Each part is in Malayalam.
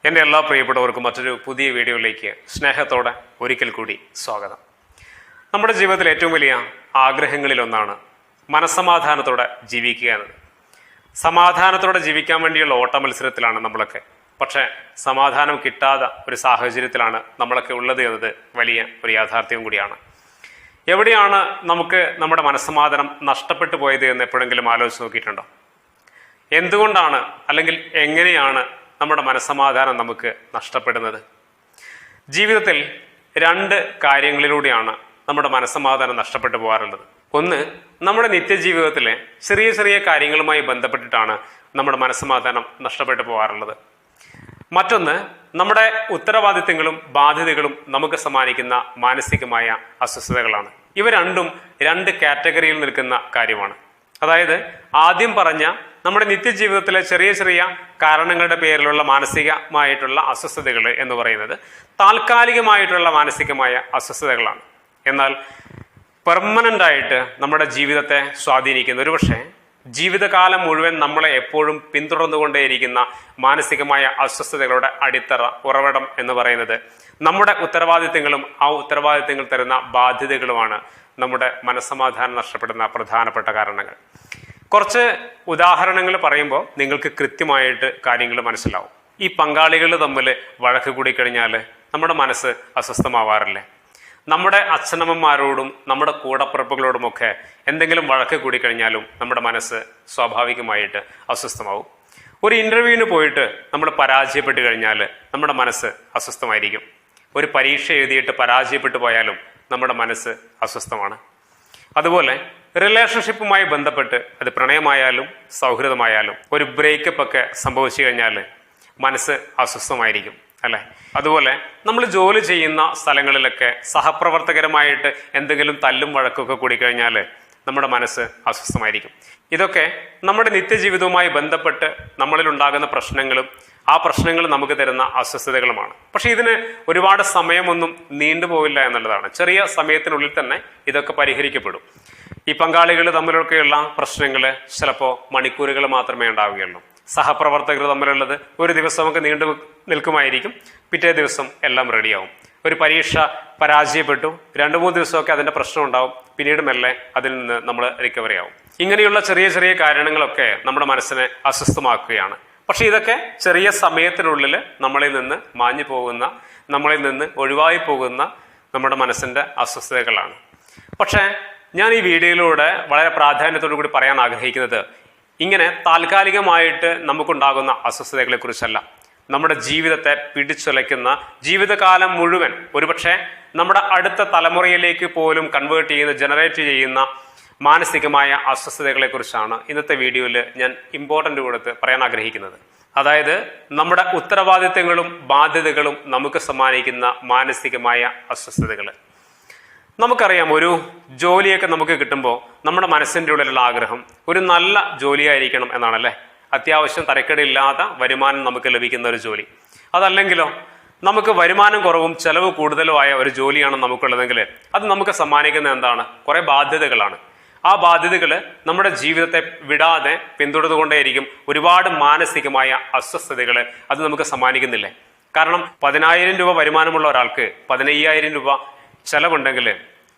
എൻ്റെ എല്ലാ പ്രിയപ്പെട്ടവർക്കും മറ്റൊരു പുതിയ വീഡിയോയിലേക്ക് സ്നേഹത്തോടെ ഒരിക്കൽ കൂടി സ്വാഗതം. നമ്മുടെ ജീവിതത്തിൽ ഏറ്റവും വലിയ ആഗ്രഹങ്ങളിലൊന്നാണ് മനസ്സമാധാനത്തോടെ ജീവിക്കുക എന്നത്. സമാധാനത്തോടെ ജീവിക്കാൻ വേണ്ടിയുള്ള ഓട്ട മത്സരത്തിലാണ് നമ്മളൊക്കെ. പക്ഷേ സമാധാനം കിട്ടാത്ത ഒരു സാഹചര്യത്തിലാണ് നമ്മളൊക്കെ ഉള്ളത് എന്നത് വലിയ ഒരു യാഥാർത്ഥ്യം കൂടിയാണ്. എവിടെയാണ് നമുക്ക് നമ്മുടെ മനസ്സമാധാനം നഷ്ടപ്പെട്ടു പോയത് എന്ന് എപ്പോഴെങ്കിലും ആലോചിച്ച് നോക്കിയിട്ടുണ്ടോ? എന്തുകൊണ്ടാണ് അല്ലെങ്കിൽ എങ്ങനെയാണ് നമ്മുടെ മനസ്സമാധാനം നമുക്ക് നഷ്ടപ്പെടുന്നത്? ജീവിതത്തിൽ രണ്ട് കാര്യങ്ങളിലൂടെയാണ് നമ്മുടെ മനസ്സമാധാനം നഷ്ടപ്പെട്ടു പോകാറുള്ളത്. ഒന്ന്, നമ്മുടെ നിത്യജീവിതത്തിലെ ചെറിയ ചെറിയ കാര്യങ്ങളുമായി ബന്ധപ്പെട്ടിട്ടാണ് നമ്മുടെ മനസ്സമാധാനം നഷ്ടപ്പെട്ടു പോകാറുള്ളത്. മറ്റൊന്ന്, നമ്മുടെ ഉത്തരവാദിത്തങ്ങളും ബാധ്യതകളും നമുക്ക് സമ്മാനിക്കുന്ന മാനസികമായ അസ്വസ്ഥതകളാണ്. ഇവ രണ്ടും രണ്ട് കാറ്റഗറിയിൽ നിൽക്കുന്ന കാര്യമാണ്. അതായത് ആദ്യം പറഞ്ഞ നമ്മുടെ നിത്യജീവിതത്തിലെ ചെറിയ ചെറിയ കാരണങ്ങളുടെ പേരിലുള്ള മാനസികമായിട്ടുള്ള അസ്വസ്ഥതകൾ എന്ന് പറയുന്നത് താൽക്കാലികമായിട്ടുള്ള മാനസികമായ അസ്വസ്ഥതകളാണ്. എന്നാൽ പെർമനന്റ് ആയിട്ട് നമ്മുടെ ജീവിതത്തെ സ്വാധീനിക്കുന്ന, ഒരുപക്ഷെ ജീവിതകാലം മുഴുവൻ നമ്മളെ എപ്പോഴും പിന്തുടർന്നുകൊണ്ടേയിരിക്കുന്ന മാനസികമായ അസ്വസ്ഥതകളുടെ അടിത്തറ, ഉറവിടം എന്ന് പറയുന്നത് നമ്മുടെ ഉത്തരവാദിത്തങ്ങളും ആ ഉത്തരവാദിത്തങ്ങൾ തരുന്ന ബാധ്യതകളുമാണ് നമ്മുടെ മനസ്സമാധാനം നഷ്ടപ്പെടുന്ന പ്രധാനപ്പെട്ട കാരണങ്ങൾ. കുറച്ച് ഉദാഹരണങ്ങൾ പറയുമ്പോൾ നിങ്ങൾക്ക് കൃത്യമായിട്ട് കാര്യങ്ങൾ മനസ്സിലാവും. ഈ പങ്കാളികൾ തമ്മിൽ വഴക്ക് കൂടിക്കഴിഞ്ഞാൽ നമ്മുടെ മനസ്സ് അസ്വസ്ഥമാവാറില്ലേ? നമ്മുടെ അച്ഛനമ്മമാരോടും നമ്മുടെ കൂടപ്പിറപ്പുകളോടുമൊക്കെ എന്തെങ്കിലും വഴക്ക് കൂടിക്കഴിഞ്ഞാലും നമ്മുടെ മനസ്സ് സ്വാഭാവികമായിട്ട് അസ്വസ്ഥമാവും. ഒരു ഇന്റർവ്യൂവിന് പോയിട്ട് നമ്മൾ പരാജയപ്പെട്ട് കഴിഞ്ഞാൽ നമ്മുടെ മനസ്സ് അസ്വസ്ഥമായിരിക്കും. ഒരു പരീക്ഷ എഴുതിയിട്ട് പരാജയപ്പെട്ടു പോയാലും നമ്മുടെ മനസ്സ് അസ്വസ്ഥമാണ്. അതുപോലെ റിലേഷൻഷിപ്പുമായി ബന്ധപ്പെട്ട്, അത് പ്രണയമായാലും സൗഹൃദമായാലും, ഒരു ബ്രേക്കപ്പ് ഒക്കെ സംഭവിച്ചു കഴിഞ്ഞാൽ മനസ്സ് അസ്വസ്ഥമായിരിക്കും, അല്ലെ? അതുപോലെ നമ്മൾ ജോലി ചെയ്യുന്ന സ്ഥലങ്ങളിലൊക്കെ സഹപ്രവർത്തകരുമായിട്ട് എന്തെങ്കിലും തല്ലും വഴക്കൊക്കെ കൂടിക്കഴിഞ്ഞാൽ നമ്മുടെ മനസ്സ് അസ്വസ്ഥമായിരിക്കും. ഇതൊക്കെ നമ്മുടെ നിത്യജീവിതവുമായി ബന്ധപ്പെട്ട് നമ്മളിൽ ഉണ്ടാകുന്ന പ്രശ്നങ്ങളും ആ പ്രശ്നങ്ങൾ നമുക്ക് തരുന്ന അസ്വസ്ഥതകളുമാണ്. പക്ഷെ ഇതിന് ഒരുപാട് സമയമൊന്നും നീണ്ടുപോകില്ല എന്നുള്ളതാണ്. ചെറിയ സമയത്തിനുള്ളിൽ തന്നെ ഇതൊക്കെ പരിഹരിക്കപ്പെടും. ഈ പങ്കാളികൾ തമ്മിലൊക്കെയുള്ള പ്രശ്നങ്ങൾ ചിലപ്പോൾ മണിക്കൂറുകൾ മാത്രമേ ഉണ്ടാവുകയുള്ളൂ. സഹപ്രവർത്തകർ തമ്മിലുള്ളത് ഒരു ദിവസമൊക്കെ നീണ്ടു നിൽക്കുമായിരിക്കും. പിറ്റേ ദിവസം എല്ലാം റെഡിയാവും. ഒരു പരീക്ഷ പരാജയപ്പെട്ടു, 2-3 ദിവസമൊക്കെ അതിന്റെ പ്രശ്നം ഉണ്ടാവും. പിന്നീട് മെല്ലെ അതിൽ നിന്ന് നമ്മൾ റിക്കവറി ആവും. ഇങ്ങനെയുള്ള ചെറിയ ചെറിയ കാരണങ്ങളൊക്കെ നമ്മുടെ മനസ്സിനെ അസ്വസ്ഥമാക്കുകയാണ്. പക്ഷെ ഇതൊക്കെ ചെറിയ സമയത്തിനുള്ളിൽ നമ്മളിൽ നിന്ന് മാഞ്ഞു പോകുന്ന, നമ്മളിൽ നിന്ന് ഒഴിവായി പോകുന്ന നമ്മുടെ മനസ്സിന്റെ അസ്വസ്ഥതകളാണ്. പക്ഷെ ഞാൻ ഈ വീഡിയോയിലൂടെ വളരെ പ്രാധാന്യത്തോടു കൂടി പറയാൻ ആഗ്രഹിക്കുന്നത് ഇങ്ങനെ താൽക്കാലികമായിട്ട് നമുക്കുണ്ടാകുന്ന അസ്വസ്ഥതകളെ കുറിച്ചല്ല. നമ്മുടെ ജീവിതത്തെ പിടിച്ചുലയ്ക്കുന്ന, ജീവിതകാലം മുഴുവൻ ഒരുപക്ഷെ നമ്മുടെ അടുത്ത തലമുറയിലേക്ക് പോലും ജനറേറ്റ് ചെയ്യുന്ന മാനസികമായ അസ്വസ്ഥതകളെ കുറിച്ചാണ് ഇന്നത്തെ വീഡിയോയിൽ ഞാൻ ഇമ്പോർട്ടൻ്റ് കൊടുത്ത് പറയാൻ ആഗ്രഹിക്കുന്നത്. അതായത് നമ്മുടെ ഉത്തരവാദിത്തങ്ങളും ബാധ്യതകളും നമുക്ക് സമ്മാനിക്കുന്ന മാനസികമായ അസ്വസ്ഥതകൾ. നമുക്കറിയാം, ഒരു ജോലിയൊക്കെ നമുക്ക് കിട്ടുമ്പോൾ നമ്മുടെ മനസ്സിൻ്റെ ഉള്ളിലുള്ള ആഗ്രഹം ഒരു നല്ല ജോലിയായിരിക്കണം എന്നാണല്ലേ. അത്യാവശ്യം തരക്കേടില്ലാത്ത വരുമാനം നമുക്ക് ലഭിക്കുന്ന ഒരു ജോലി. അതല്ലെങ്കിലോ നമുക്ക് വരുമാനം കുറവും ചെലവ് കൂടുതലുമായ ഒരു ജോലിയാണ് നമുക്കുള്ളതെങ്കിൽ അത് നമുക്ക് സമ്മാനിക്കുന്ന എന്താണ്? കുറെ ബാധ്യതകളാണ്. ആ ബാധ്യതകൾ നമ്മുടെ ജീവിതത്തെ വിടാതെ പിന്തുടർന്നുകൊണ്ടേയിരിക്കും. ഒരുപാട് മാനസികമായ അസ്വസ്ഥതകൾ അത് നമുക്ക് സമ്മാനിക്കുന്നില്ലേ? കാരണം 10,000 രൂപ വരുമാനമുള്ള ഒരാൾക്ക് 15,000 രൂപ ചെലവുണ്ടെങ്കിൽ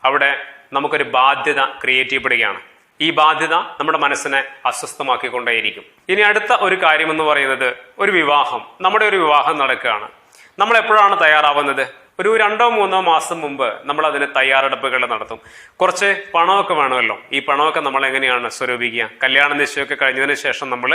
അവിടെ നമുക്കൊരു ബാധ്യത ക്രിയേറ്റ് ചെയ്യപ്പെടുകയാണ്. ഈ ബാധ്യത നമ്മുടെ മനസ്സിനെ അസ്വസ്ഥമാക്കിക്കൊണ്ടേയിരിക്കും. ഇനി അടുത്ത ഒരു കാര്യം എന്ന് പറയുന്നത് ഒരു വിവാഹം. നമ്മുടെ ഒരു വിവാഹം നടക്കുകയാണ്. നമ്മൾ എപ്പോഴാണ് തയ്യാറാവുന്നത്? ഒരു 2-3 മാസം മുമ്പ് നമ്മൾ അതിന് തയ്യാറെടുപ്പുകൾ നടത്തും. കുറച്ച് പണമൊക്കെ വേണമല്ലോ. ഈ പണമൊക്കെ നമ്മൾ എങ്ങനെയാണ് സ്വരൂപിക്കുക? കല്യാണ നിശ്ചയമൊക്കെ കഴിഞ്ഞതിന് ശേഷം നമ്മൾ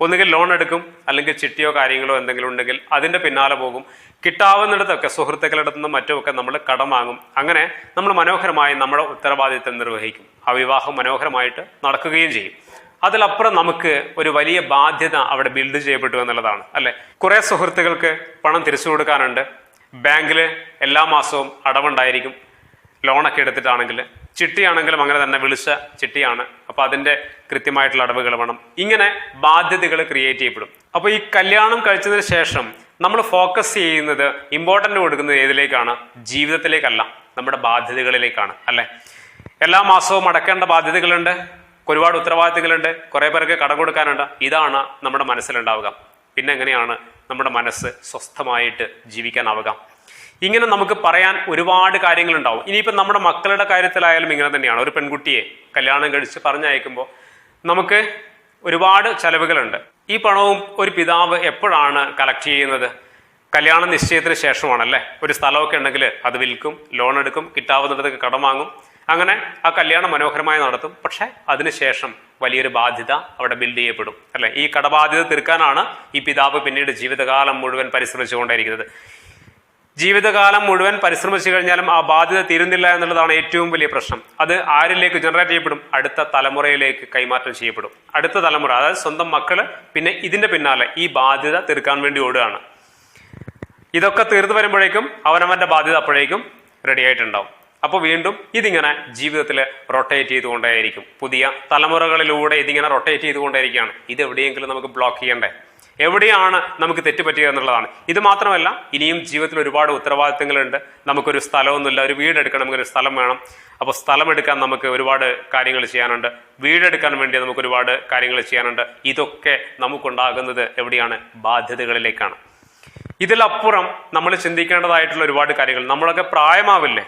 ഒന്നുകിൽ ലോൺ എടുക്കും, അല്ലെങ്കിൽ ചിട്ടിയോ കാര്യങ്ങളോ എന്തെങ്കിലും ഉണ്ടെങ്കിൽ അതിന്റെ പിന്നാലെ പോകും. കിട്ടാവുന്നിടത്തൊക്കെ സുഹൃത്തുക്കളുടെ നിന്നും മറ്റുമൊക്കെ നമ്മൾ കടം വാങ്ങും. അങ്ങനെ നമ്മൾ മനോഹരമായി നമ്മുടെ ഉത്തരവാദിത്തം നിർവഹിക്കും. ആ വിവാഹം മനോഹരമായിട്ട് നടക്കുകയും ചെയ്യും. അതിലപ്പുറം നമുക്ക് ഒരു വലിയ ബാധ്യത അവിടെ ബിൽഡ് ചെയ്യപ്പെട്ടു എന്നുള്ളതാണ്, അല്ലെ? കുറെ സുഹൃത്തുക്കൾക്ക് പണം തിരിച്ചു കൊടുക്കാനുണ്ട്. ബാങ്കിൽ എല്ലാ മാസവും അടവുണ്ടായിരിക്കും. ലോണൊക്കെ എടുത്തിട്ടാണെങ്കിൽ, ചിട്ടിയാണെങ്കിലും അങ്ങനെ തന്നെ, വിളിച്ച ചിട്ടിയാണ്, അപ്പൊ അതിന്റെ കൃത്യമായിട്ടുള്ള അടവുകൾ വേണം. ഇങ്ങനെ ബാധ്യതകൾ ക്രിയേറ്റ് ചെയ്യപ്പെടും. അപ്പൊ ഈ കല്യാണം കഴിച്ചതിന് ശേഷം നമ്മൾ ഫോക്കസ് ചെയ്യുന്നത്, ഇമ്പോർട്ടൻ്റ് കൊടുക്കുന്നത് ഏതിലേക്കാണ്? ജീവിതത്തിലേക്കല്ല, നമ്മുടെ ബാധ്യതകളിലേക്കാണ്, അല്ലെ? എല്ലാ മാസവും അടക്കേണ്ട ബാധ്യതകളുണ്ട്, ഒരുപാട് ഉത്തരവാദിത്തങ്ങളുണ്ട്, കുറെ പേർക്ക് കടം കൊടുക്കാനുണ്ട്. ഇതാണ് നമ്മുടെ മനസ്സിലുണ്ടാവുക. പിന്നെ എങ്ങനെയാണ് നമ്മുടെ മനസ്സ് സ്വസ്ഥമായിട്ട് ജീവിക്കാനാവുക? ഇങ്ങനെ നമുക്ക് പറയാൻ ഒരുപാട് കാര്യങ്ങളുണ്ടാവും. ഇനിയിപ്പോൾ നമ്മുടെ മക്കളുടെ കാര്യത്തിലായാലും ഇങ്ങനെ തന്നെയാണ്. ഒരു പെൺകുട്ടിയെ കല്യാണം കഴിച്ച് പറഞ്ഞയക്കുമ്പോൾ നമുക്ക് ഒരുപാട് ചെലവുകളുണ്ട്. ഈ പണവും ഒരു പിതാവ് എപ്പോഴാണ് കളക്ട് ചെയ്യുന്നത്? കല്യാണ നിശ്ചയത്തിന് ശേഷമാണല്ലേ. ഒരു സ്ഥലമൊക്കെ ഉണ്ടെങ്കിൽ അത് വിൽക്കും, ലോൺ എടുക്കും, കിട്ടാവുന്നിടത്തൊക്കെ കടം വാങ്ങും, അങ്ങനെ ആ കല്യാണം മനോഹരമായി നടത്തും. പക്ഷെ അതിനുശേഷം വലിയൊരു ബാധ്യത അവിടെ ബിൽഡ് ചെയ്യപ്പെടും അല്ലെ. ഈ കടബാധ്യത തീർക്കാനാണ് ഈ പിതാവ് പിന്നീട് ജീവിതകാലം മുഴുവൻ പരിശ്രമിച്ചുകൊണ്ടേയിരിക്കുന്നത്. ജീവിതകാലം മുഴുവൻ പരിശ്രമിച്ചു കഴിഞ്ഞാലും ആ ബാധ്യത തീരുന്നില്ല എന്നുള്ളതാണ് ഏറ്റവും വലിയ പ്രശ്നം. അത് ആരിലേക്ക് ജനറേറ്റ് ചെയ്യപ്പെടും? അടുത്ത തലമുറയിലേക്ക് കൈമാറ്റം ചെയ്യപ്പെടും. അടുത്ത തലമുറ, അതായത് സ്വന്തം മക്കള് പിന്നെ ഇതിന്റെ പിന്നാലെ ഈ ബാധ്യത തീർക്കാൻ വേണ്ടി ഓടുകയാണ്. ഇതൊക്കെ തീർന്നു വരുമ്പോഴേക്കും അവനവന്റെ ബാധ്യത അപ്പോഴേക്കും റെഡി ആയിട്ടുണ്ടാവും. അപ്പോൾ വീണ്ടും ഇതിങ്ങനെ ജീവിതത്തിൽ റൊട്ടേറ്റ് ചെയ്തുകൊണ്ടേയിരിക്കും. പുതിയ തലമുറകളിലൂടെ ഇതിങ്ങനെ റൊട്ടേറ്റ് ചെയ്തുകൊണ്ടേയിരിക്കുകയാണ്. ഇത് എവിടെയെങ്കിലും നമുക്ക് ബ്ലോക്ക് ചെയ്യണ്ടേ? എവിടെയാണ് നമുക്ക് തെറ്റുപറ്റുക എന്നുള്ളതാണ്. ഇത് മാത്രമല്ല, ഇനിയും ജീവിതത്തിൽ ഒരുപാട് ഉത്തരവാദിത്തങ്ങളുണ്ട്. നമുക്കൊരു സ്ഥലമൊന്നുമില്ല, ഒരു വീടെടുക്കണമെങ്കിൽ ഒരു സ്ഥലം വേണം. അപ്പോൾ സ്ഥലം എടുക്കാൻ നമുക്ക് ഒരുപാട് കാര്യങ്ങൾ ചെയ്യാനുണ്ട്. വീടെടുക്കാൻ വേണ്ടി നമുക്ക് ഒരുപാട് കാര്യങ്ങൾ ചെയ്യാനുണ്ട്. ഇതൊക്കെ നമുക്കുണ്ടാകുന്നത് എവിടെയാണ്? ബാധ്യതകളിലേക്കാണ്. ഇതിലപ്പുറം നമ്മൾ ചിന്തിക്കേണ്ടതായിട്ടുള്ള ഒരുപാട് കാര്യങ്ങൾ. നമ്മളൊക്കെ പ്രായമാവില്ലേ?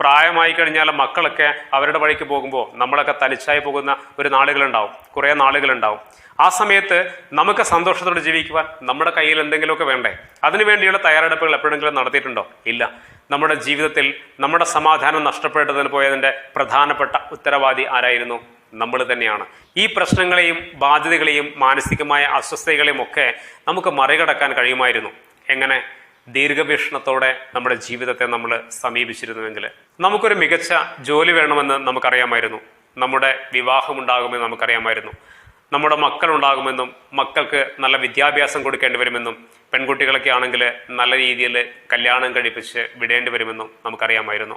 പ്രായമായി കഴിഞ്ഞാൽ മക്കളൊക്കെ അവരുടെ വഴിക്ക് പോകുമ്പോൾ നമ്മളൊക്കെ തനിച്ചായി പോകുന്ന ഒരു നാളുകളുണ്ടാവും, കുറേ നാളുകളുണ്ടാവും. ആ സമയത്ത് നമുക്ക് സന്തോഷത്തോടെ ജീവിക്കുവാൻ നമ്മുടെ കയ്യിൽ എന്തെങ്കിലുമൊക്കെ വേണ്ടേ? അതിനുവേണ്ടിയുള്ള തയ്യാറെടുപ്പുകൾ എപ്പോഴെങ്കിലും നടത്തിയിട്ടുണ്ടോ? ഇല്ല. നമ്മുടെ ജീവിതത്തിൽ നമ്മുടെ സമാധാനം നഷ്ടപ്പെട്ടതിന് പോയതിന്റെ പ്രധാനപ്പെട്ട ഉത്തരവാദി ആരായിരുന്നു? നമ്മൾ തന്നെയാണ്. ഈ പ്രശ്നങ്ങളെയും ബാധ്യതകളെയും മാനസികമായ അസ്വസ്ഥതകളെയും ഒക്കെ നമുക്ക് മറികടക്കാൻ കഴിയുമായിരുന്നു. എങ്ങനെ? ദീർഘവീക്ഷണത്തോടെ നമ്മുടെ ജീവിതത്തെ നമ്മൾ സമീപിച്ചിരുന്നുവെങ്കിൽ. നമുക്കൊരു മികച്ച ജോലി വേണമെന്ന് നമുക്കറിയാമായിരുന്നു. നമ്മുടെ വിവാഹമുണ്ടാകുമെന്ന് നമുക്കറിയാമായിരുന്നു. നമ്മുടെ മക്കളുണ്ടാകുമെന്നും മക്കൾക്ക് നല്ല വിദ്യാഭ്യാസം കൊടുക്കേണ്ടി വരുമെന്നും പെൺകുട്ടികളൊക്കെ ആണെങ്കിൽ നല്ല രീതിയിൽ കല്യാണം കഴിപ്പിച്ച് വിടേണ്ടി വരുമെന്നും നമുക്കറിയാമായിരുന്നു.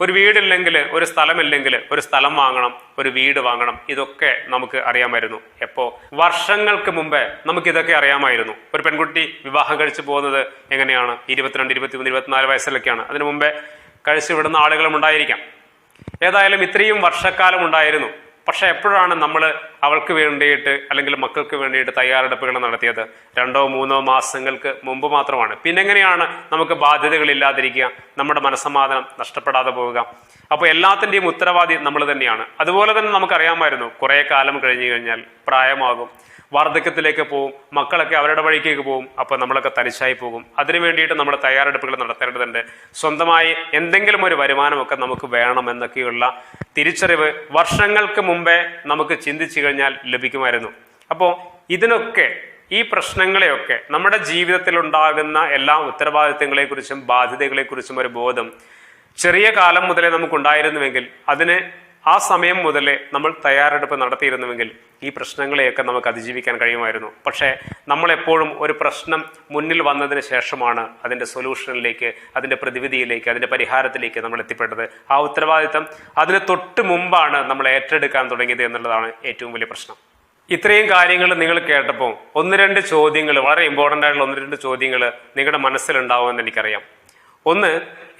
ഒരു വീടില്ലെങ്കിൽ, ഒരു സ്ഥലമില്ലെങ്കിൽ ഒരു സ്ഥലം വാങ്ങണം, ഒരു വീട് വാങ്ങണം. ഇതൊക്കെ നമുക്ക് അറിയാമായിരുന്നു. എപ്പോ? വർഷങ്ങൾക്ക് മുമ്പേ നമുക്കിതൊക്കെ അറിയാമായിരുന്നു. ഒരു പെൺകുട്ടി വിവാഹം കഴിച്ചു പോകുന്നത് എങ്ങനെയാണ്? 22, 23, 24 വയസ്സിലൊക്കെയാണ്. അതിനു മുമ്പേ കഴിച്ചു വിടുന്ന ആളുകളും ഉണ്ടായിരിക്കാം. ഏതായാലും ഇത്രയും വർഷക്കാലം ഉണ്ടായിരുന്നു. പക്ഷെ എപ്പോഴാണ് നമ്മൾ അവൾക്ക് വേണ്ടിയിട്ട് അല്ലെങ്കിൽ മക്കൾക്ക് വേണ്ടിയിട്ട് തയ്യാറെടുപ്പുകൾ നടത്തിയത്? 2-3 മാസങ്ങൾക്ക് മുമ്പ് മാത്രമാണ്. പിന്നെങ്ങനെയാണ് നമുക്ക് ബാധ്യതകളില്ലാതിരിക്കുക, നമ്മുടെ മനസ്സമാധാനം നഷ്ടപ്പെടാതെ പോവുക? അപ്പോൾ എല്ലാത്തിൻ്റെയും ഉത്തരവാദി നമ്മൾ തന്നെയാണ്. അതുപോലെ തന്നെ നമുക്കറിയാമായിരുന്നു, കുറേ കാലം കഴിഞ്ഞു കഴിഞ്ഞാൽ പ്രായമാകും, വാർദ്ധക്യത്തിലേക്ക് പോകും, മക്കളൊക്കെ അവരുടെ വഴിക്കേക്ക് പോകും. അപ്പോൾ നമ്മളൊക്കെ തനിച്ചായി പോകും. അതിനു വേണ്ടിയിട്ട് നമ്മൾ തയ്യാറെടുപ്പുകൾ നടത്തേണ്ടതുണ്ട്. സ്വന്തമായി എന്തെങ്കിലും ഒരു വരുമാനമൊക്കെ നമുക്ക് വേണമെന്നൊക്കെയുള്ള തിരിച്ചറിവ് വർഷങ്ങൾക്ക് മുമ്പേ നമുക്ക് ചിന്തിച്ചു കഴിഞ്ഞാൽ ലഭിക്കുമായിരുന്നു. അപ്പോൾ ഇതിനൊക്കെ, ഈ പ്രശ്നങ്ങളെയൊക്കെ, നമ്മുടെ ജീവിതത്തിൽ ഉണ്ടാകുന്ന എല്ലാ ഉത്തരവാദിത്തങ്ങളെക്കുറിച്ചും ബാധ്യതകളെക്കുറിച്ചും ഒരു ബോധം ചെറിയ കാലം മുതലേ നമുക്കുണ്ടായിരുന്നുവെങ്കിൽ, അതിന് ആ സമയം മുതലേ നമ്മൾ തയ്യാറെടുപ്പ് നടത്തിയിരുന്നുവെങ്കിൽ ഈ പ്രശ്നങ്ങളെയൊക്കെ നമുക്ക് അതിജീവിക്കാൻ കഴിയുമായിരുന്നു. പക്ഷേ നമ്മളെപ്പോഴും ഒരു പ്രശ്നം മുന്നിൽ വന്നതിന് ശേഷമാണ് അതിൻ്റെ സൊല്യൂഷനിലേക്ക്, അതിൻ്റെ പ്രതിവിധിയിലേക്ക്, അതിൻ്റെ പരിഹാരത്തിലേക്ക് നമ്മൾ എത്തിപ്പെട്ടത്. ആ ഉത്തരവാദിത്തം അതിന് തൊട്ട് മുമ്പാണ് നമ്മൾ ഏറ്റെടുക്കാൻ തുടങ്ങിയത് എന്നുള്ളതാണ് ഏറ്റവും വലിയ പ്രശ്നം. ഇത്രയും കാര്യങ്ങൾ നിങ്ങൾ കേട്ടപ്പോൾ 1-2 ചോദ്യങ്ങൾ, വളരെ ഇമ്പോർട്ടൻ്റ് ആയിട്ടുള്ള 1-2 ചോദ്യങ്ങൾ നിങ്ങളുടെ മനസ്സിലുണ്ടാവുമെന്ന് എനിക്കറിയാം. ഒന്ന്,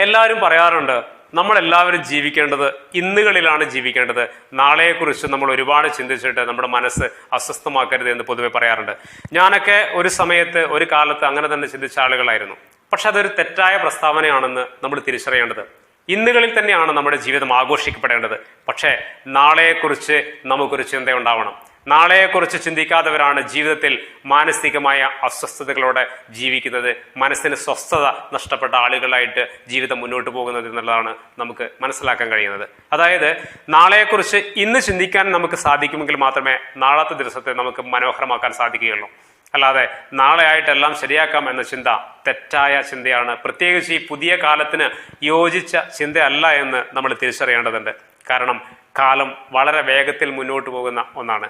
എല്ലാവരും പറയാറുണ്ട് നമ്മളെല്ലാവരും ജീവിക്കേണ്ടത് ഇന്നുകളിലാണ് ജീവിക്കേണ്ടത്, നാളെയെക്കുറിച്ച് നമ്മൾ ഒരുപാട് ചിന്തിച്ചിട്ട് നമ്മുടെ മനസ്സ് അസ്വസ്ഥമാക്കരുത് എന്ന് പൊതുവെ പറയാറുണ്ട്. ഞാനൊക്കെ ഒരു സമയത്ത്, ഒരു കാലത്ത് അങ്ങനെ തന്നെ ചിന്തിച്ച ആളുകളായിരുന്നു. പക്ഷെ അതൊരു തെറ്റായ പ്രസ്താവനയാണെന്ന് നമ്മൾ തിരിച്ചറിയേണ്ടത്. ഇന്നുകളിൽ തന്നെയാണ് നമ്മുടെ ജീവിതം ആഘോഷിക്കപ്പെടേണ്ടത്. പക്ഷേ നാളെയെക്കുറിച്ച് നമുക്കൊരു ചിന്ത ഉണ്ടാവണം. നാളെയെക്കുറിച്ച് ചിന്തിക്കാത്തവരാണ് ജീവിതത്തിൽ മാനസികമായ അസ്വസ്ഥതകളോടെ ജീവിക്കുന്നത്, മനസ്സിന് സ്വസ്ഥത നഷ്ടപ്പെട്ട ആളുകളായിട്ട് ജീവിതം മുന്നോട്ട് പോകുന്നത് എന്നുള്ളതാണ് നമുക്ക് മനസ്സിലാക്കാൻ കഴിയുന്നത്. അതായത് നാളെയെക്കുറിച്ച് ഇന്ന് ചിന്തിക്കാൻ നമുക്ക് സാധിക്കുമെങ്കിൽ മാത്രമേ നാളത്തെ ദിവസത്തെ നമുക്ക് മനോഹരമാക്കാൻ സാധിക്കുകയുള്ളൂ. അല്ലാതെ നാളെ ആയിട്ടെല്ലാം ശരിയാക്കാം എന്ന ചിന്ത തെറ്റായ ചിന്തയാണ്. പ്രത്യേകിച്ച് ഈ പുതിയ കാലത്തിന് യോജിച്ച ചിന്തയല്ല എന്ന് നമ്മൾ തിരിച്ചറിയേണ്ടതുണ്ട്. കാരണം കാലം വളരെ വേഗത്തിൽ മുന്നോട്ട് പോകുന്ന ഒന്നാണ്.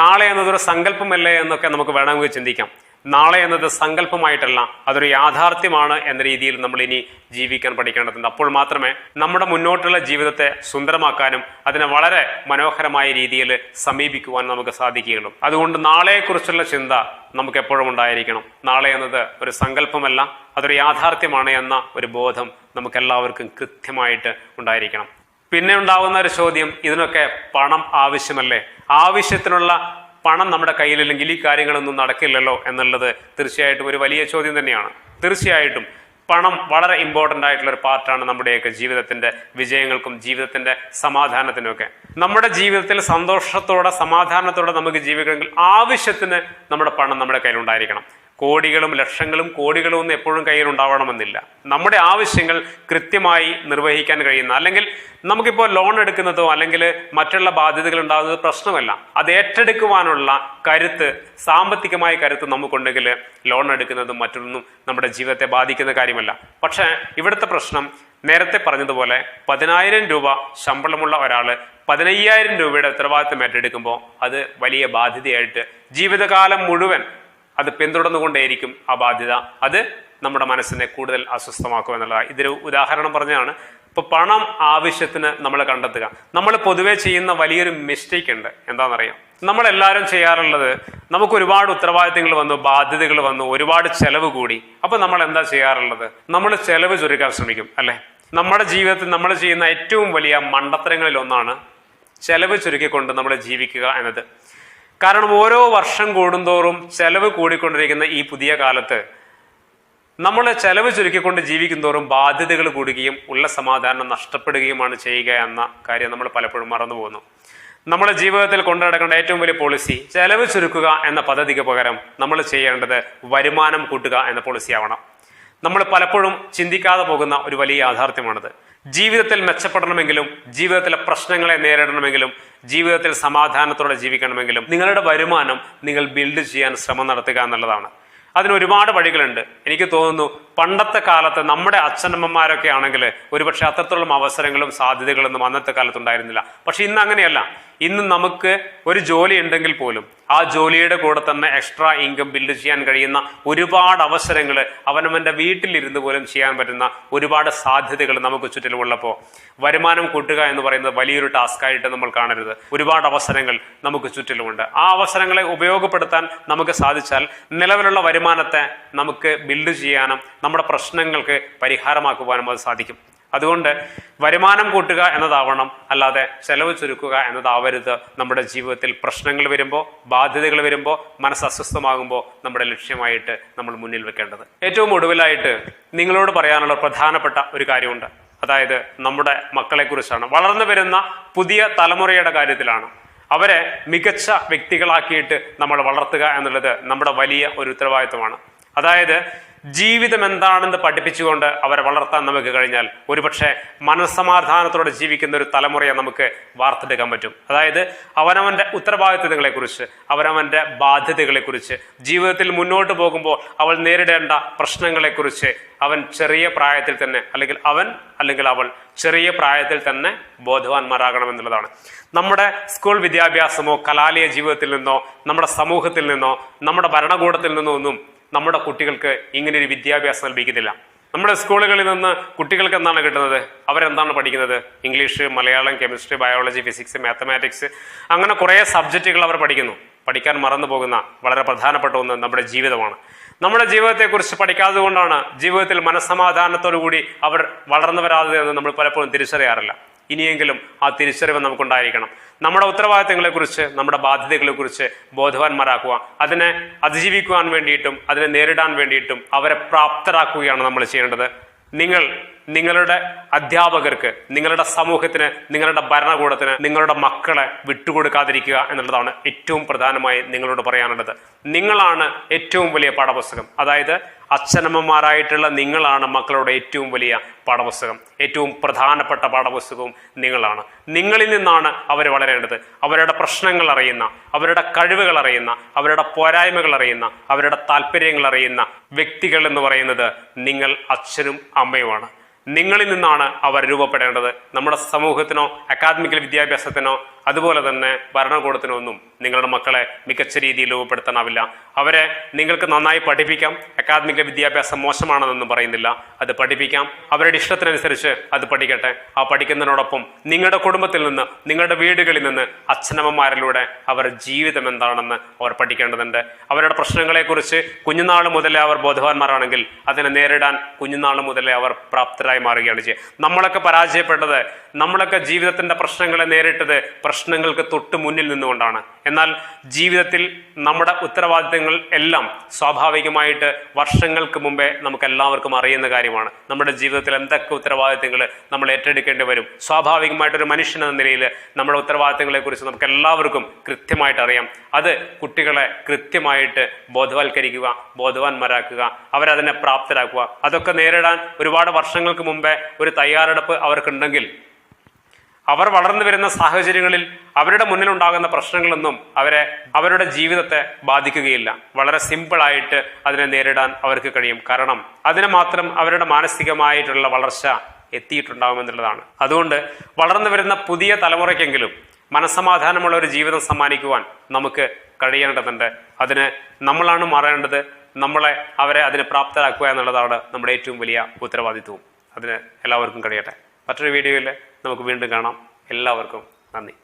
നാളെ എന്നതൊരു സങ്കല്പമല്ലേ എന്നൊക്കെ നമുക്ക് വേണമെങ്കിൽ ചിന്തിക്കാം. നാളെ എന്നത് സങ്കല്പമായിട്ടല്ല, അതൊരു യാഥാർത്ഥ്യമാണ് എന്ന രീതിയിൽ നമ്മൾ ഇനി ജീവിക്കാൻ പഠിക്കേണ്ടതുണ്ട്. അപ്പോൾ മാത്രമേ നമ്മുടെ മുന്നോട്ടുള്ള ജീവിതത്തെ സുന്ദരമാക്കാനും അതിനെ വളരെ മനോഹരമായ രീതിയിൽ സമീപിക്കുവാൻ നമുക്ക് സാധിക്കുകയുള്ളൂ. അതുകൊണ്ട് നാളെയെക്കുറിച്ചുള്ള ചിന്ത നമുക്ക് എപ്പോഴും ഉണ്ടായിരിക്കണം. നാളെ എന്നത് ഒരു സങ്കല്പമല്ല, അതൊരു യാഥാർത്ഥ്യമാണ് എന്ന ഒരു ബോധം നമുക്കെല്ലാവർക്കും കൃത്യമായിട്ട് ഉണ്ടായിരിക്കണം. പിന്നെ ഉണ്ടാവുന്ന ഒരു ചോദ്യം, ഇതിനൊക്കെ പണം ആവശ്യമല്ലേ? ആവശ്യത്തിനുള്ള പണം നമ്മുടെ കയ്യിലില്ലെങ്കിൽ ഈ കാര്യങ്ങളൊന്നും നടക്കില്ലല്ലോ എന്നുള്ളത് തീർച്ചയായിട്ടും ഒരു വലിയ ചോദ്യം തന്നെയാണ്. തീർച്ചയായിട്ടും പണം വളരെ ഇമ്പോർട്ടൻ്റ് ആയിട്ടുള്ള ഒരു പാർട്ടാണ് നമ്മുടെയൊക്കെ ജീവിതത്തിന്റെ വിജയങ്ങൾക്കും ജീവിതത്തിന്റെ സമാധാനത്തിനും ഒക്കെ. നമ്മുടെ ജീവിതത്തിൽ സന്തോഷത്തോടെ സമാധാനത്തോടെ നമുക്ക് ജീവിക്കണമെങ്കിൽ ആവശ്യത്തിന് നമ്മുടെ പണം നമ്മുടെ കയ്യിലുണ്ടായിരിക്കണം. കോടികളും ലക്ഷങ്ങളും കോടികളും ഒന്നും എപ്പോഴും കയ്യിലുണ്ടാവണമെന്നില്ല. നമ്മുടെ ആവശ്യങ്ങൾ കൃത്യമായി നിർവഹിക്കാൻ കഴിയുന്ന, അല്ലെങ്കിൽ നമുക്കിപ്പോൾ ലോൺ എടുക്കുന്നതോ അല്ലെങ്കിൽ മറ്റുള്ള ബാധ്യതകൾ ഉണ്ടാകുന്നത് പ്രശ്നമല്ല. അത് ഏറ്റെടുക്കുവാനുള്ള കരുത്ത്, സാമ്പത്തികമായ കരുത്ത് നമുക്കുണ്ടെങ്കിൽ ലോൺ എടുക്കുന്നതും മറ്റൊന്നും നമ്മുടെ ജീവിതത്തെ ബാധിക്കുന്ന കാര്യമല്ല. പക്ഷേ ഇവിടുത്തെ പ്രശ്നം നേരത്തെ പറഞ്ഞതുപോലെ 10,000 രൂപ ശമ്പളമുള്ള ഒരാള് 15,000 രൂപയുടെ ഉത്തരവാദിത്തം ഏറ്റെടുക്കുമ്പോൾ അത് വലിയ ബാധ്യതയായിട്ട് ജീവിതകാലം മുഴുവൻ അത് പിന്തുടർന്നുകൊണ്ടേയിരിക്കും. ആ ബാധ്യത അത് നമ്മുടെ മനസ്സിനെ കൂടുതൽ അസ്വസ്ഥമാക്കും എന്നുള്ളതാണ്. ഇതൊരു ഉദാഹരണം പറഞ്ഞാണ്. ഇപ്പൊ പണം ആവശ്യത്തിന് നമ്മൾ കണ്ടെത്തുക. നമ്മൾ പൊതുവെ ചെയ്യുന്ന വലിയൊരു മിസ്റ്റേക്ക് ഉണ്ട്. എന്താണെന്നറിയാം, നമ്മളെല്ലാവരും ചെയ്യാറുള്ളത്, നമുക്ക് ഒരുപാട് ഉത്തരവാദിത്തങ്ങൾ വന്നു, ബാധ്യതകൾ വന്നു, ഒരുപാട് ചെലവ് കൂടി. അപ്പൊ നമ്മൾ എന്താ ചെയ്യാറുള്ളത്? നമ്മൾ ചെലവ് ചുരുക്കാൻ ശ്രമിക്കും, അല്ലെ? നമ്മുടെ ജീവിതത്തിൽ നമ്മൾ ചെയ്യുന്ന ഏറ്റവും വലിയ മണ്ടത്തരങ്ങളിൽ ഒന്നാണ് ചെലവ് ചുരുക്കിക്കൊണ്ട് നമ്മൾ ജീവിക്കുക എന്നത്. കാരണം ഓരോ വർഷം കൂടുന്തോറും ചെലവ് കൂടിക്കൊണ്ടിരിക്കുന്ന ഈ പുതിയ കാലത്ത് നമ്മൾ ചെലവ് ചുരുക്കിക്കൊണ്ട് ജീവിക്കുന്തോറും ബാധ്യതകൾ കൂടുകയും ഉള്ള സമാധാനം നഷ്ടപ്പെടുകയുമാണ് ചെയ്യുക എന്ന കാര്യം നമ്മൾ പലപ്പോഴും മറന്നു പോകുന്നു. നമ്മുടെ ജീവിതത്തിൽ കൊണ്ടുനടക്കേണ്ട ഏറ്റവും വലിയ പോളിസി ചെലവ് ചുരുക്കുക എന്ന പദ്ധതിക്ക് പകരം നമ്മൾ ചെയ്യേണ്ടത് വരുമാനം കൂട്ടുക എന്ന പോളിസി ആവണം. നമ്മൾ പലപ്പോഴും ചിന്തിക്കാതെ പോകുന്ന ഒരു വലിയ യാഥാർത്ഥ്യമാണിത്. ജീവിതത്തിൽ മെച്ചപ്പെടണമെങ്കിലും ജീവിതത്തിലെ പ്രശ്നങ്ങളെ നേരിടണമെങ്കിലും ജീവിതത്തിൽ സമാധാനത്തോടെ ജീവിക്കണമെങ്കിലും നിങ്ങളുടെ വരുമാനം നിങ്ങൾ ബിൽഡ് ചെയ്യാൻ ശ്രമം നടത്തുക എന്നുള്ളതാണ്. അതിന് ഒരുപാട് വഴികളുണ്ട്. എനിക്ക് തോന്നുന്നു പണ്ടത്തെ കാലത്ത് നമ്മുടെ അച്ഛനമ്മമാരൊക്കെ ആണെങ്കിൽ ഒരുപക്ഷെ അത്രത്തോളം അവസരങ്ങളും സാധ്യതകളൊന്നും അന്നത്തെ കാലത്ത് ഉണ്ടായിരുന്നില്ല. പക്ഷെ ഇന്ന് അങ്ങനെയല്ല. ഇന്ന് നമുക്ക് ഒരു ജോലി ഉണ്ടെങ്കിൽ പോലും ആ ജോലിയുടെ കൂടെ തന്നെ എക്സ്ട്രാ ഇൻകം ബിൽഡ് ചെയ്യാൻ കഴിയുന്ന ഒരുപാട് അവസരങ്ങൾ, അവനവന്റെ വീട്ടിലിരുന്ന് പോലും ചെയ്യാൻ പറ്റുന്ന ഒരുപാട് സാധ്യതകൾ നമുക്ക് ചുറ്റിലുമുള്ളപ്പോൾ വരുമാനം കൂട്ടുക എന്ന് പറയുന്നത് വലിയൊരു ടാസ്കായിട്ട് നമ്മൾ കാണരുത്. ഒരുപാട് അവസരങ്ങൾ നമുക്ക് ചുറ്റിലുമുണ്ട്. ആ അവസരങ്ങളെ ഉപയോഗപ്പെടുത്താൻ നമുക്ക് സാധിച്ചാൽ നിലവിലുള്ള വരുമാനത്തെ നമുക്ക് ബിൽഡ് ചെയ്യാനും നമ്മുടെ പ്രശ്നങ്ങൾക്ക് പരിഹാരമാക്കുവാനും അത് സാധിക്കും. അതുകൊണ്ട് വരുമാനം കൂട്ടുക എന്നതാവണം, അല്ലാതെ ചെലവ് ചുരുക്കുക എന്നതാവരുത് നമ്മുടെ ജീവിതത്തിൽ. പ്രശ്നങ്ങൾ വരുമ്പോൾ, ബാധ്യതകൾ വരുമ്പോൾ, മനസ്സ് അസ്വസ്ഥമാകുമ്പോൾ നമ്മുടെ ലക്ഷ്യമായിട്ട് നമ്മൾ മുന്നിൽ വെക്കേണ്ടത്. ഏറ്റവും ഒടുവിലായിട്ട് നിങ്ങളോട് പറയാനുള്ള പ്രധാനപ്പെട്ട ഒരു കാര്യമുണ്ട്. അതായത് നമ്മുടെ മക്കളെ കുറിച്ചാണ്. വളർന്നു വരുന്ന പുതിയ തലമുറയുടെ കാര്യത്തിലാണ്. അവരെ മികച്ച വ്യക്തികളാക്കിയിട്ട് നമ്മൾ വളർത്തുക എന്നുള്ളത് നമ്മുടെ വലിയ ഒരു ഉത്തരവാദിത്വമാണ്. അതായത് ജീവിതം എന്താണെന്ന് പഠിപ്പിച്ചുകൊണ്ട് അവരെ വളർത്താൻ നമുക്ക് കഴിഞ്ഞാൽ ഒരുപക്ഷെ മനസ്സമാധാനത്തോടെ ജീവിക്കുന്ന ഒരു തലമുറയെ നമുക്ക് വാർത്തെടുക്കാൻ പറ്റും. അതായത് അവനവന്റെ ഉത്തരവാദിത്തങ്ങളെക്കുറിച്ച്, അവനവന്റെ ബാധ്യതകളെക്കുറിച്ച്, ജീവിതത്തിൽ മുന്നോട്ട് പോകുമ്പോൾ അവൾ നേരിടേണ്ട പ്രശ്നങ്ങളെക്കുറിച്ച് അവൻ ചെറിയ പ്രായത്തിൽ തന്നെ, അല്ലെങ്കിൽ അവൾ ചെറിയ പ്രായത്തിൽ തന്നെ ബോധവാന്മാരാകണമെന്നുള്ളതാണ്. നമ്മുടെ സ്കൂൾ വിദ്യാഭ്യാസമോ കലാലയ ജീവിതത്തിൽ നിന്നോ നമ്മുടെ സമൂഹത്തിൽ നിന്നോ നമ്മുടെ ഭരണകൂടത്തിൽ നിന്നോ ഒന്നും നമ്മുടെ കുട്ടികൾക്ക് ഇങ്ങനെയൊരു വിദ്യാഭ്യാസം ലഭിക്കുന്നില്ല. നമ്മുടെ സ്കൂളുകളിൽ നിന്ന് കുട്ടികൾക്ക് എന്താണ് കിട്ടുന്നത്? അവരെന്താണ് പഠിക്കുന്നത്? English, Malayalam, chemistry, biology, physics, mathematics, അങ്ങനെ കുറേ സബ്ജക്റ്റുകൾ അവർ പഠിക്കുന്നു. പഠിക്കാൻ മറന്നു പോകുന്ന വളരെ പ്രധാനപ്പെട്ട ഒന്ന് നമ്മുടെ ജീവിതമാണ്. നമ്മുടെ ജീവിതത്തെക്കുറിച്ച് പഠിക്കാത്തത് കൊണ്ടാണ് ജീവിതത്തിൽ മനസ്സമാധാനത്തോടു കൂടി അവർ വളർന്നു വരാതെ എന്ന് നമ്മൾ പലപ്പോഴും തിരിച്ചറിയാറില്ല. ഇനിയെങ്കിലും ആ തിരിച്ചറിവ് നമുക്കുണ്ടായിരിക്കണം. നമ്മുടെ ഉത്തരവാദിത്തങ്ങളെക്കുറിച്ച്, നമ്മുടെ ബാധ്യതകളെക്കുറിച്ച് ബോധവാന്മാരാക്കുക. അതിനെ അതിജീവിക്കുവാൻ വേണ്ടിയിട്ടും അതിനെ നേരിടാൻ വേണ്ടിയിട്ടും അവരെ പ്രാപ്തരാക്കുകയാണ് നമ്മൾ ചെയ്യേണ്ടത്. നിങ്ങളുടെ അധ്യാപകർക്ക്, നിങ്ങളുടെ സമൂഹത്തിന്, നിങ്ങളുടെ ഭരണകൂടത്തിന് നിങ്ങളുടെ മക്കളെ വിട്ടുകൊടുക്കാതിരിക്കുക എന്നുള്ളതാണ് ഏറ്റവും പ്രധാനമായി നിങ്ങളോട് പറയാനുള്ളത്. നിങ്ങളാണ് ഏറ്റവും വലിയ പാഠപുസ്തകം. അതായത് അച്ഛനമ്മമാരായിട്ടുള്ള നിങ്ങളാണ് മക്കളുടെ ഏറ്റവും വലിയ പാഠപുസ്തകം. ഏറ്റവും പ്രധാനപ്പെട്ട പാഠപുസ്തകവും നിങ്ങളാണ്. നിങ്ങളിൽ നിന്നാണ് അവർ വളരേണ്ടത്. അവരുടെ പ്രശ്നങ്ങൾ അറിയുന്ന, അവരുടെ കഴിവുകൾ അറിയുന്ന, അവരുടെ പോരായ്മകൾ അറിയുന്ന, അവരുടെ താല്പര്യങ്ങൾ അറിയുന്ന വ്യക്തികൾ എന്ന് പറയുന്നത് നിങ്ങൾ അച്ഛനും അമ്മയുമാണ്. നിങ്ങളിൽ നിന്നാണ് അവർ രൂപപ്പെടേണ്ടത്. നമ്മുടെ സമൂഹത്തിനോ അക്കാദമിക് വിദ്യാഭ്യാസത്തിനോ അതുപോലെ തന്നെ ഭരണകൂടത്തിനോ ഒന്നും നിങ്ങളുടെ മക്കളെ മികച്ച രീതിയിൽ രൂപപ്പെടുത്താനാവില്ല. അവരെ നിങ്ങൾക്ക് നന്നായി പഠിപ്പിക്കാം. അക്കാദമിക് വിദ്യാഭ്യാസം മോശമാണെന്നൊന്നും പറയുന്നില്ല. അത് പഠിപ്പിക്കാം. അവരുടെ ഇഷ്ടത്തിനനുസരിച്ച് അത് പഠിക്കട്ടെ. ആ പഠിക്കുന്നതിനോടൊപ്പം നിങ്ങളുടെ കുടുംബത്തിൽ നിന്ന്, നിങ്ങളുടെ വീടുകളിൽ നിന്ന്, അച്ഛനമ്മമാരിലൂടെ അവരുടെ ജീവിതം എന്താണെന്ന് അവർ പഠിക്കേണ്ടതുണ്ട്. അവരുടെ പ്രശ്നങ്ങളെക്കുറിച്ച് കുഞ്ഞുനാൾ മുതലേ അവർ ബോധവാന്മാരാണെങ്കിൽ അതിനെ നേരിടാൻ കുഞ്ഞുനാൾ മുതലേ അവർ പ്രാപ്തരായി പരാജയപ്പെട്ടവരായി മാറുകയാണ് ചെയ്യുക. നമ്മളൊക്കെ പരാജയപ്പെട്ടത്, നമ്മളൊക്കെ ജീവിതത്തിന്റെ പ്രശ്നങ്ങളെ നേരിട്ടത് പ്രശ്നങ്ങൾക്ക് തൊട്ട് മുന്നിൽ നിന്നുകൊണ്ടാണ്. എന്നാൽ ജീവിതത്തിൽ നമ്മുടെ ഉത്തരവാദിത്തങ്ങൾ എല്ലാം സ്വാഭാവികമായിട്ട് വർഷങ്ങൾക്ക് മുമ്പേ നമുക്ക് എല്ലാവർക്കും അറിയുന്ന കാര്യമാണ്. നമ്മുടെ ജീവിതത്തിൽ എന്തൊക്കെ ഉത്തരവാദിത്തങ്ങൾ നമ്മൾ ഏറ്റെടുക്കേണ്ടി വരും, സ്വാഭാവികമായിട്ടൊരു മനുഷ്യൻ എന്ന നിലയിൽ നമ്മുടെ ഉത്തരവാദിത്തങ്ങളെ കുറിച്ച് നമുക്ക് എല്ലാവർക്കും കൃത്യമായിട്ട് അറിയാം. അത് കുട്ടികളെ കൃത്യമായിട്ട് ബോധവൽക്കരിക്കുക, ബോധവാന്മാരാക്കുക, അവരതിനെ പ്രാപ്തരാക്കുക. അതൊക്കെ നേരിടാൻ ഒരുപാട് വർഷങ്ങൾക്ക് മുമ്പേ ഒരു തയ്യാറെടുപ്പ് അവർക്കുണ്ടെങ്കിൽ അവർ വളർന്നു വരുന്ന സാഹചര്യങ്ങളിൽ അവരുടെ മുന്നിലുണ്ടാകുന്ന പ്രശ്നങ്ങളൊന്നും അവരുടെ ജീവിതത്തെ ബാധിക്കുകയില്ല. വളരെ സിമ്പിളായിട്ട് അതിനെ നേരിടാൻ അവർക്ക് കഴിയും. കാരണം അതിന് മാത്രം അവരുടെ മാനസികമായിട്ടുള്ള വളർച്ച എത്തിയിട്ടുണ്ടാകുമെന്നുള്ളതാണ്. അതുകൊണ്ട് വളർന്നു വരുന്ന പുതിയ തലമുറയ്ക്കെങ്കിലും മനസ്സമാധാനമുള്ള ഒരു ജീവിതം സമ്മാനിക്കുവാൻ നമുക്ക് കഴിയേണ്ടതുണ്ട്. അതിന് നമ്മളാണ് മാറേണ്ടത്. അവരെ അതിന് പ്രാപ്തരാക്കുക എന്നുള്ളതാണ് നമ്മുടെ ഏറ്റവും വലിയ ഉത്തരവാദിത്വവും. അതിന് എല്ലാവർക്കും കഴിയട്ടെ. മറ്റൊരു വീഡിയോയിൽ നമുക്ക് വീണ്ടും കാണാം. എല്ലാവർക്കും നന്ദി.